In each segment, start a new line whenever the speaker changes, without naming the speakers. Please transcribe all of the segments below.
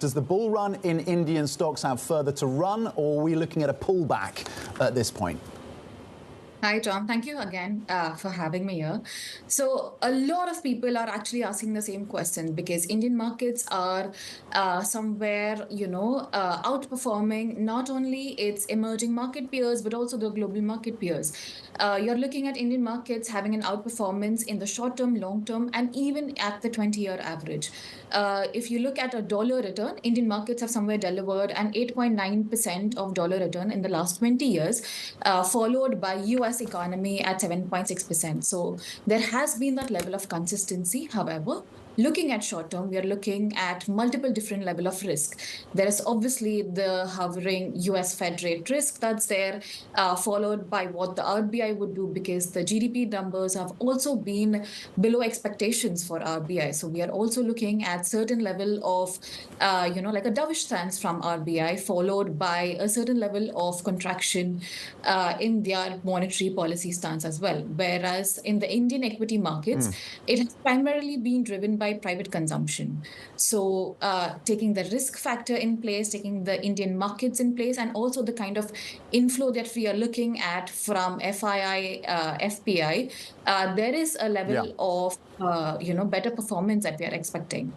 Does the bull run in Indian stocks have further to run, or are we looking at a pullback at this point?
Hi, Tom. Thank you again for having me here. So a lot of people are actually asking the same question because Indian markets are somewhere, outperforming not only its emerging market peers, but also the global market peers. You're looking at Indian markets having an outperformance in the short term, long term, and even at the 20-year average. If you look at a dollar return, Indian markets have somewhere delivered an 8.9% of dollar return in the last 20 years, followed by US economy at 7.6%. So there has been that level of consistency. However, looking at short term, we are looking at multiple different level of risk. There is obviously the hovering US Fed rate risk that's there, followed by what the RBI would do because the GDP numbers have also been below expectations for RBI. So we are also looking at certain level of, like a dovish stance from RBI, followed by a certain level of contraction in their monetary policy stance as well. Whereas in the Indian equity markets, it has primarily been driven by private consumption. So taking the risk factor in place, taking the Indian markets in place, and also the kind of inflow that we are looking at from FII, FPI, there is a level of, better performance that we are expecting.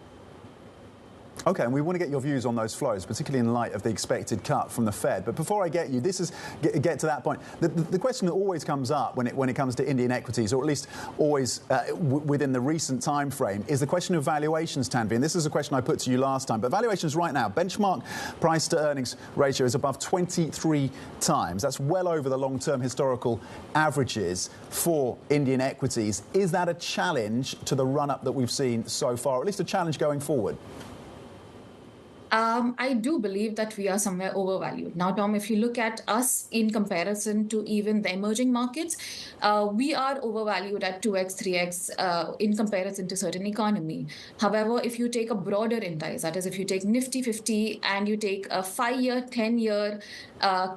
OK, and we want to get your views on those flows, particularly in light of the expected cut from the Fed. But before I get to that point, the question that always comes up when it comes to Indian equities, or at least always within the recent time frame, is the question of valuations, Tanvi. And this is a question I put to you last time. But valuations right now, benchmark price to earnings ratio is above 23 times. That's well over the long-term historical averages for Indian equities. Is that a challenge to the run-up that we've seen so far, or at least a challenge going forward?
I do believe that we are somewhere overvalued. Now, Tom, if you look at us in comparison to even the emerging markets, we are overvalued at 2x, 3x in comparison to certain economy. However, if you take a broader index, that is, if you take Nifty 50 and you take a 5-year, 10-year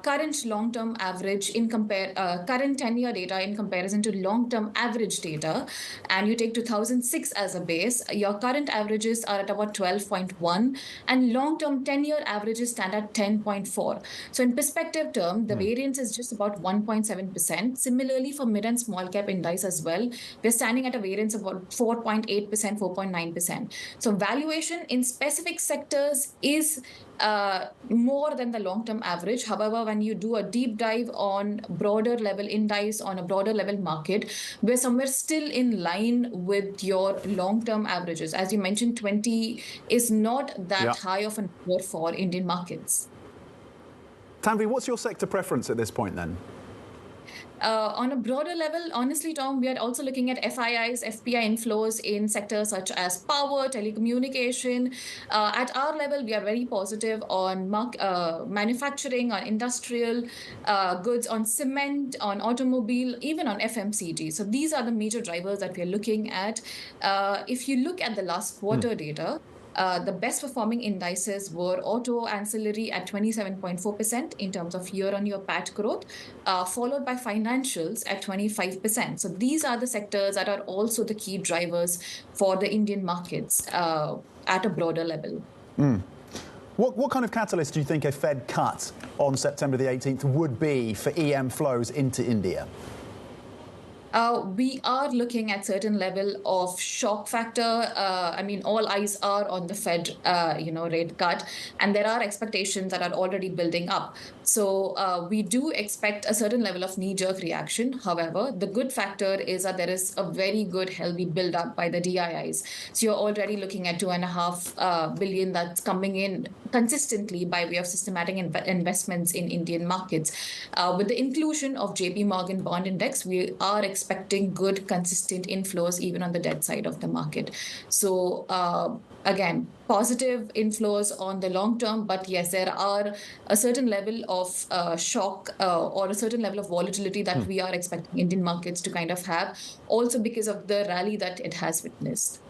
current long-term average current 10-year data in comparison to long-term average data, and you take 2006 as a base, your current averages are at about 12.1, and long-term 10-year averages stand at 10.4. So in perspective term, the variance is just about 1.7%. Similarly, for mid and small cap indices as well, we're standing at a variance of about 4.8%, 4.9%. So valuation in specific sectors is more than the long-term average. However, when you do a deep dive on broader level indices, on a broader level market, we're somewhere still in line with your long-term averages. As you mentioned, 20 is not that high of a number for Indian markets.
Tanvi, what's your sector preference at this point then?
On a broader level, honestly, Tom, we are also looking at FIIs, FPI inflows in sectors such as power, telecommunication. At our level, we are very positive on manufacturing, on industrial goods, on cement, on automobile, even on FMCG. So these are the major drivers that we are looking at. If you look at the last quarter data, the best performing indices were auto ancillary at 27.4% in terms of year-on-year PAT growth, followed by financials at 25%. So these are the sectors that are also the key drivers for the Indian markets at a broader level.
What kind of catalyst do you think a Fed cut on September the 18th would be for EM flows into India?
We are looking at certain level of shock factor. I mean, all eyes are on the Fed, rate cut, and there are expectations that are already building up. So we do expect a certain level of knee-jerk reaction. However, the good factor is that there is a very good, healthy build-up by the DIIs. So you're already looking at $2.5 billion that's coming in consistently by way of systematic investments in Indian markets. With the inclusion of JP Morgan Bond Index, we are expecting good, consistent inflows even on the debt side of the market. So again, positive inflows on the long term, but yes, there are a certain level of shock or a certain level of volatility that we are expecting Indian markets to kind of have, also because of the rally that it has witnessed.